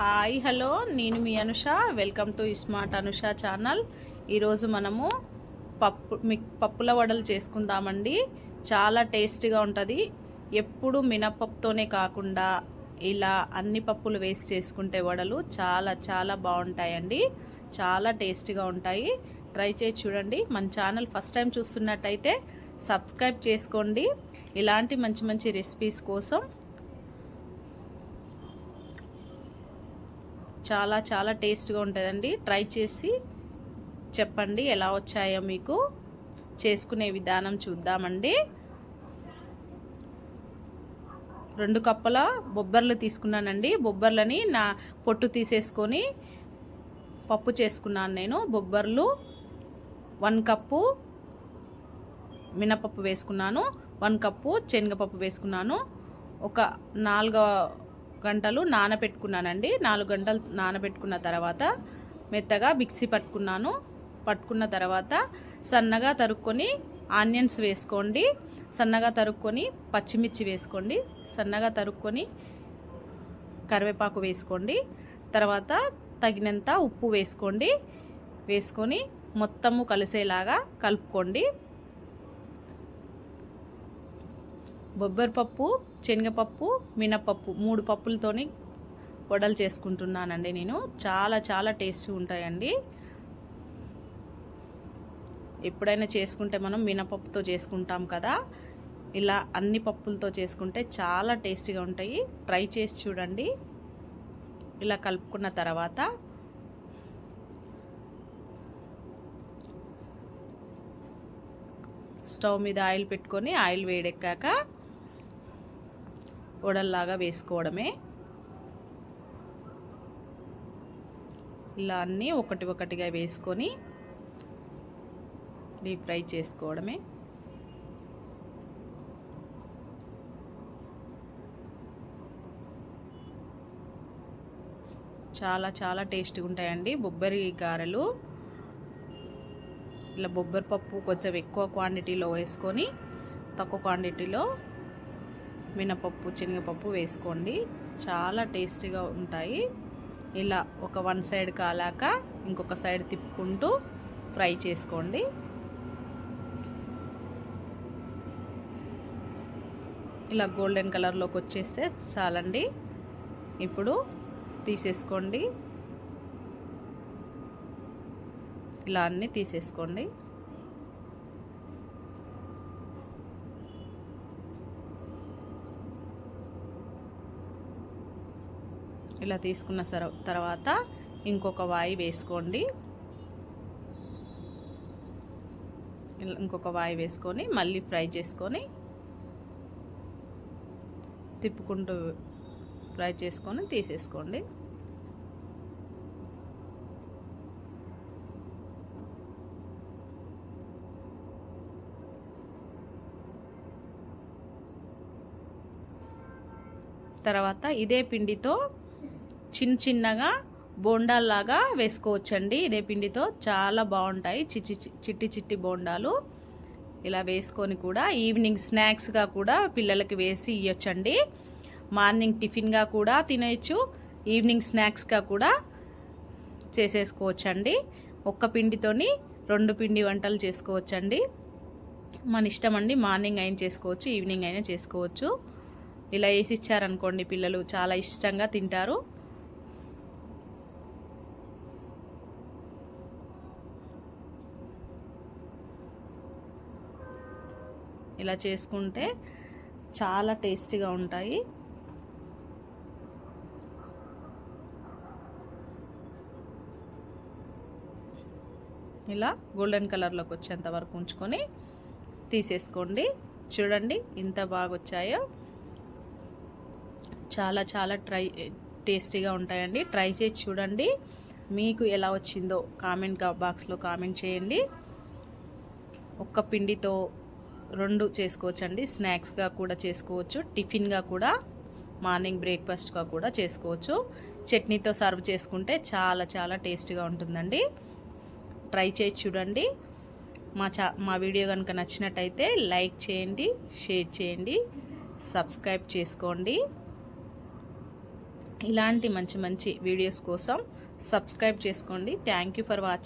Hi hello, నేను మీ Anusha. Welcome to smart Anusha channel. ఈరోజు మనము పప్పుల వడలు చేసుకుందామండి. చాలా టేస్టీగా ఉంటుంది. ఎప్పుడు మినపప్పుతోనే కాకుండా ఇలా అన్ని పప్పులు వేసి చేసుకుంటే వడలు చాలా చాలా బాగుంటాయండి. చాలా టేస్టీగా ఉంటాయి. ట్రై చేసి చూడండి. మన ఛానల్ ఫస్ట్ టైం చూస్తున్నట్టయితే సబ్స్క్రైబ్ చేసుకోండి. ఇలాంటి మంచి మంచి రెసిపీస్ కోసం. చాలా చాలా టేస్ట్గా ఉంటుందండి. ట్రై చేసి చెప్పండి ఎలా వచ్చాయో మీకు. చేసుకునే విధానం చూద్దామండి. 2 కప్పుల బొబ్బర్లు తీసుకున్నానండి. బొబ్బర్లని నా పొట్టు తీసేసుకొని పప్పు చేసుకున్నాను నేను. బొబ్బర్లు 1 కప్పు మినపప్పు వేసుకున్నాను, 1 కప్పు శనగపప్పు వేసుకున్నాను. ఒక 4 గంటలు నానబెట్టుకున్నానండి. 4 గంటలు నానబెట్టుకున్న తర్వాత మెత్తగా మిక్సీ పట్టుకున్న తర్వాత సన్నగా తరుక్కొని ఆనియన్స్ వేసుకోండి. సన్నగా తరుక్కొని పచ్చిమిర్చి వేసుకోండి. సన్నగా తరుక్కొని కరివేపాకు వేసుకోండి. తర్వాత తగినంత ఉప్పు వేసుకొని మొత్తము కలిసేలాగా కలుపుకోండి. బొబ్బరిపప్పు, శనగపప్పు, మినపప్పు 3 పప్పులతోని వడలు చేసుకుంటున్నానండి నేను. చాలా చాలా టేస్టీ ఉంటాయండి. ఎప్పుడైనా చేసుకుంటే మనం మినపప్పుతో చేసుకుంటాం కదా, ఇలా అన్ని పప్పులతో చేసుకుంటే చాలా టేస్టీగా ఉంటాయి. ట్రై చేసి చూడండి. ఇలా కలుపుకున్న తర్వాత స్టవ్ మీద ఆయిల్ పెట్టుకొని ఆయిల్ వేడెక్కాక వడల్లాగా వేసుకోవడమే. ఇలా అన్నీ ఒకటిగా వేసుకొని డీప్ ఫ్రై చేసుకోవడమే. చాలా చాలా టేస్టీగా ఉంటాయండి బొబ్బరి గారెలు. ఇలా బొబ్బరి పప్పు కొంచెం ఎక్కువ క్వాంటిటీలో వేసుకొని తక్కువ క్వాంటిటీలో మినపప్పు, శనగపప్పు వేసుకోండి. చాలా టేస్టీగా ఉంటాయి. ఇలా ఒక 1 సైడ్ కాలాక ఇంకొక సైడ్ తిప్పుకుంటూ ఫ్రై చేసుకోండి. ఇలా గోల్డెన్ కలర్లోకి వచ్చేస్తే చాలండి. ఇప్పుడు తీసేసుకోండి. ఇలా అన్నీ తీసేసుకోండి. ఇలా తీసుకున్న తర్వాత ఇంకొక వాయి వేసుకోండి. ఇంకొక వాయి వేసుకొని మళ్ళీ ఫ్రై చేసుకొని తిప్పుకుంటూ ఫ్రై చేసుకొని తీసేసుకోండి. తర్వాత ఇదే పిండితో చిన్నగా బోండాల్లాగా వేసుకోవచ్చండి. ఇదే పిండితో చాలా బాగుంటాయి చిట్టి బోండాలు. ఇలా వేసుకొని కూడా ఈవినింగ్ స్నాక్స్గా కూడా పిల్లలకి వేసి ఇవ్వచ్చండి. మార్నింగ్ టిఫిన్గా కూడా తినేయచ్చు, ఈవినింగ్ స్నాక్స్గా కూడా చేసేసుకోవచ్చండి. ఒక్క పిండితోని 2 పిండి వంటలు చేసుకోవచ్చండి. మన ఇష్టం అండి. మార్నింగ్ అయినా చేసుకోవచ్చు, ఈవినింగ్ అయినా చేసుకోవచ్చు. ఇలా వేసి ఇచ్చారనుకోండి పిల్లలు చాలా ఇష్టంగా తింటారు. ఇలా చేసుకుంటే చాలా టేస్టీగా ఉంటాయి. ఇలా గోల్డెన్ కలర్లోకి వచ్చేంత వరకు ఉంచుకొని తీసేసుకోండి. చూడండి ఎంత బాగా వచ్చాయో. చాలా చాలా టేస్టీగా ఉంటాయండి. ట్రై చేసి చూడండి. మీకు ఎలా వచ్చిందో కామెంట్ బాక్స్లో కామెంట్ చేయండి. ఒక్క పిండితో 2 చేసుకోవచ్చండి. స్నాక్స్గా కూడా చేసుకోవచ్చు, టిఫిన్గా కూడా, మార్నింగ్ బ్రేక్ఫాస్ట్గా కూడా చేసుకోవచ్చు. చట్నీతో సర్వ్ చేసుకుంటే చాలా చాలా టేస్టీగా ఉంటుందండి. ట్రై చేసి చూడండి. మా వీడియో కనుక నచ్చినట్టయితే లైక్ చేయండి, షేర్ చేయండి, సబ్స్క్రైబ్ చేసుకోండి. ఇలాంటి మంచి మంచి వీడియోస్ కోసం సబ్స్క్రైబ్ చేసుకోండి. Thank you for watching.